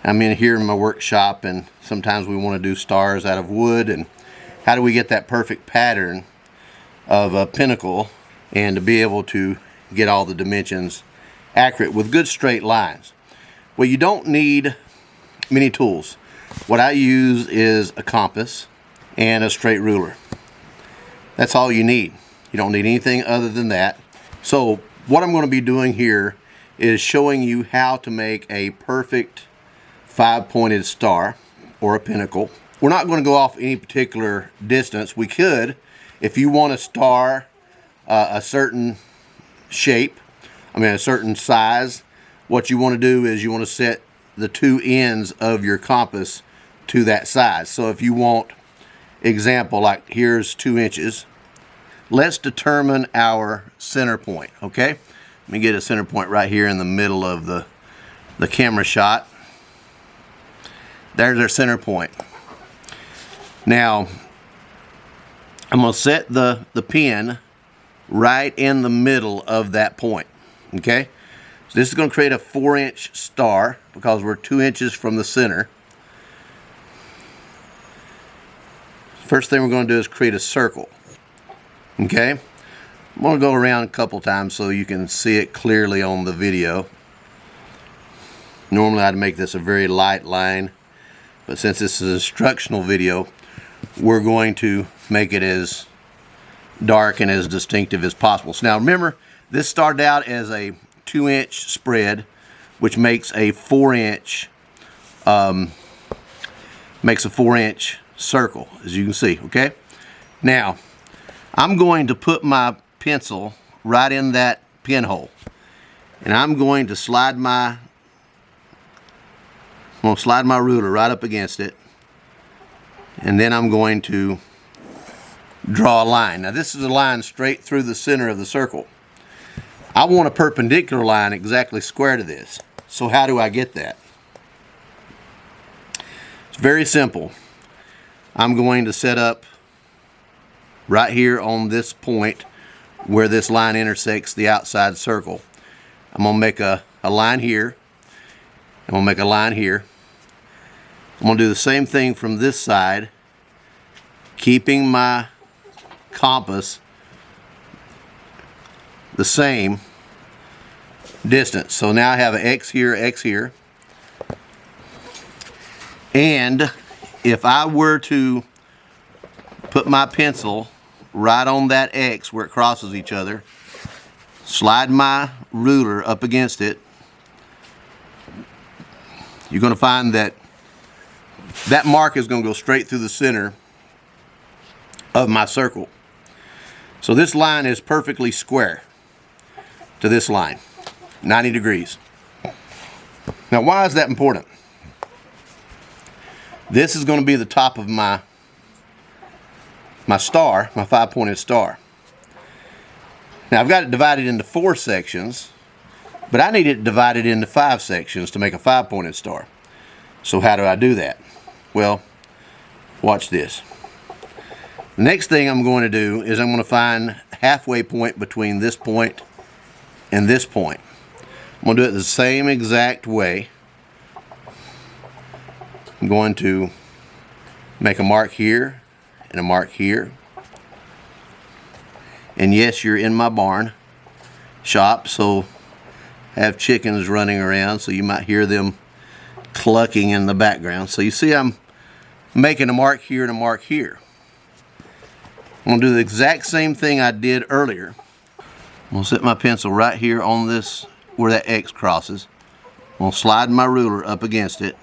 I'm in here in my workshop, and sometimes we want to do stars out of wood, and how do we get that perfect pattern of a pentacle and to be able to get all the dimensions accurate with good straight lines? Well, you don't need many tools. What I use is a compass and a straight ruler. That's all you need. You don't need anything other than that. So what I'm going to be doing here is showing you how to make a perfect 5-pointed star or a pentacle. We're not going to go off any particular distance. We could, if you want a star a certain shape, a certain size, what you want to do is you want to set the two ends of your compass to that size. So if you want, example, like here's 2 inches. Let's determine our center point, okay? Let me get a center point right here in the middle of the camera shot. There's our center point. Now, I'm going to set the pin right in the middle of that point, okay? So this is going to create a 4-inch star because we're 2 inches from the center. First thing we're going to do is create a circle, okay? I'm going to go around a couple times so you can see it clearly on the video. Normally I'd make this a very light line, but since this is an instructional video, we're going to make it as dark and as distinctive as possible. So now remember, this started out as a 2-inch spread, which makes a 4-inch circle, as you can see, okay? Now, I'm going to put my pencil right in that pinhole, and I'm going to slide my ruler right up against it, and then I'm going to draw a line. Now this is a line straight through the center of the circle. I want a perpendicular line exactly square to this. So how do I get that? It's very simple. I'm going to set up right here on this point where this line intersects the outside circle. I'm going to make a line here. I'm going to make a line here. I'm going to do the same thing from this side, keeping my compass the same distance. So now I have an X here, X here. And if I were to put my pencil right on that X where it crosses each other, slide my ruler up against it, you're going to find that that mark is going to go straight through the center of my circle. So this line is perfectly square to this line, 90 degrees. Now why is that important? This is going to be the top of my star, my 5-pointed star. Now I've got it divided into 4 sections, but I need it divided into 5 sections to make a 5-pointed star. So how do I do that? Well, watch this. The next thing I'm going to do is I'm going to find halfway point between this point and this point. I'm going to do it the same exact way. I'm going to make a mark here and a mark here. And yes, you're in my barn shop, so I have chickens running around, so you might hear them clucking in the background. So you see I'm making a mark here and a mark here. I'm going to do the exact same thing I did earlier. I'm going to set my pencil right here on this, where that X crosses. I'm going to slide my ruler up against it,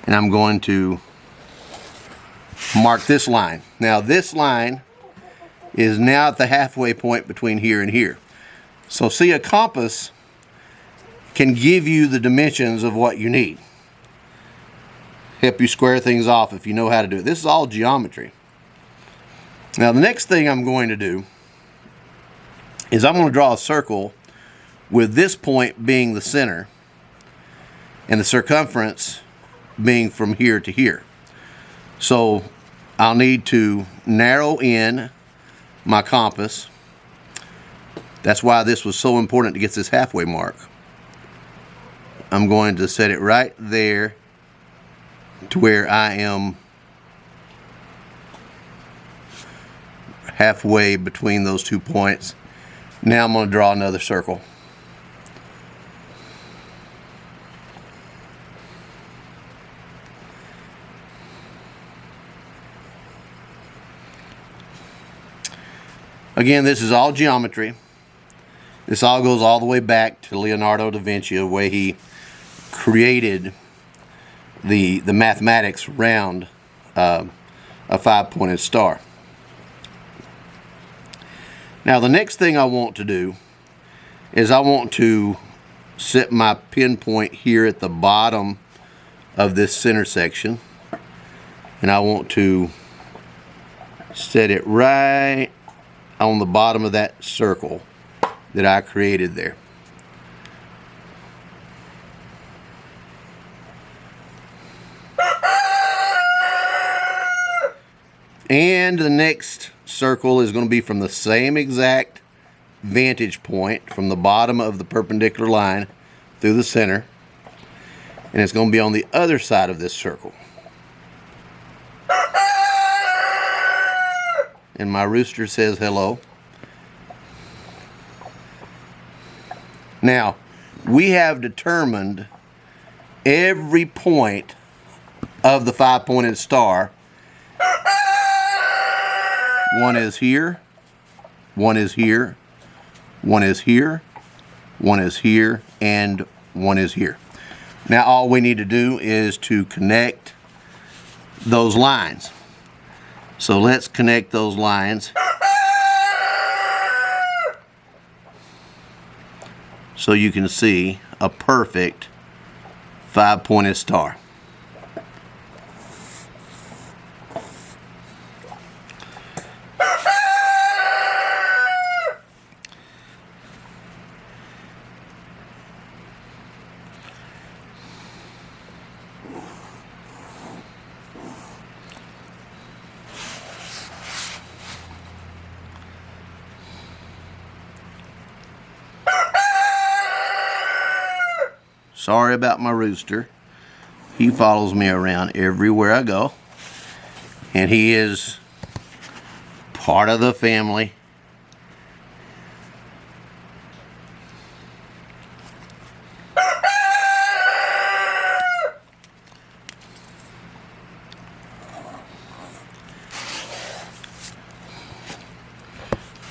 and I'm going to mark this line. Now this line is now at the halfway point between here and here. So see, a compass can give you the dimensions of what you need. Help you square things off if you know how to do it. This is all geometry. Now the next thing I'm going to do is I'm going to draw a circle with this point being the center and the circumference being from here to here. So I'll need to narrow in my compass. That's why this was so important to get this halfway mark. I'm going to set it right there to where I am halfway between those 2 points. Now I'm going to draw another circle. Again, this is all geometry. This all goes all the way back to Leonardo da Vinci, the way he created the mathematics around a 5-pointed star. Now the next thing I want to do is I want to set my pinpoint here at the bottom of this center section, and I want to set it right on the bottom of that circle that I created there. And the next circle is going to be from the same exact vantage point from the bottom of the perpendicular line through the center, and it's going to be on the other side of this circle. And my rooster says hello. Now, we have determined every point of the 5-pointed star. One is here, one is here, one is here, one is here, and one is here. Now all we need to do is to connect those lines. So let's connect those lines so you can see a perfect 5-pointed star. Sorry about my rooster. He follows me around everywhere I go, and he is part of the family.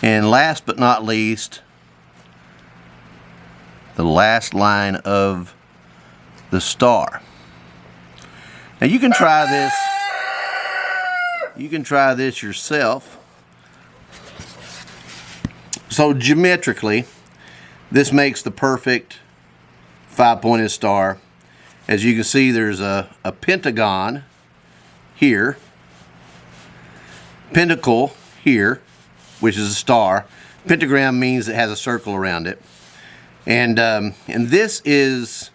And last but not least, the last line of the star. Now you can try this. You can try this yourself. So geometrically, this makes the perfect 5-pointed star. As you can see, there's a pentagon here, pentacle here, which is a star. Pentagram means it has a circle around it. And this is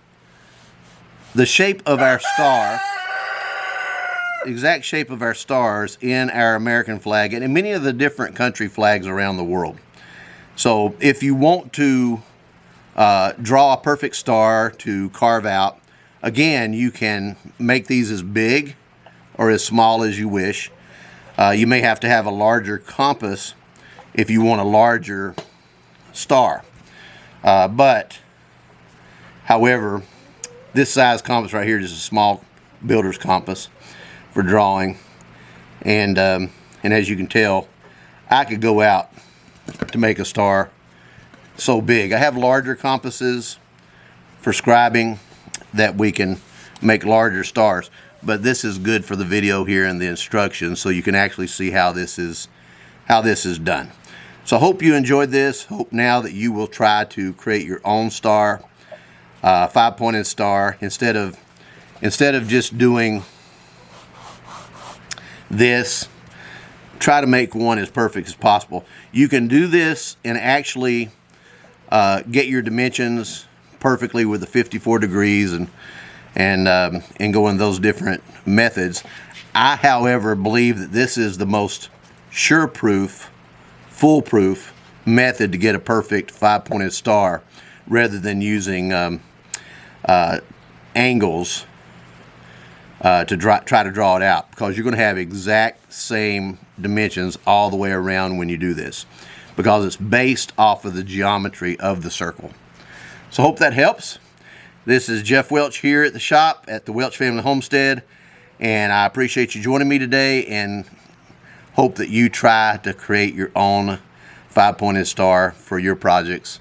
the shape of our star, exact shape of our stars in our American flag and in many of the different country flags around the world. So if you want to draw a perfect star to carve out, again, you can make these as big or as small as you wish. You may have to have a larger compass if you want a larger star. But, however, this size compass right here is a small builder's compass for drawing. And as you can tell, I could go out to make a star so big. I have larger compasses for scribing that we can make larger stars. But this is good for the video here and the instructions, so you can actually see how this is done. So I hope you enjoyed this. Hope now that you will try to create your own star, 5-pointed star, instead of just doing this. Try to make one as perfect as possible. You can do this and actually get your dimensions perfectly with the 54 degrees and go in those different methods. I, however, believe that this is the most sure-proof, foolproof method to get a perfect 5-pointed star, rather than using angles to try to draw it out, because you're going to have exact same dimensions all the way around when you do this, because it's based off of the geometry of the circle. So hope that helps. This is Jeff Welch here at the shop at the Welch Family Homestead, and I appreciate you joining me today, and hope that you try to create your own 5-pointed star for your projects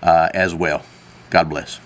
as well. God bless.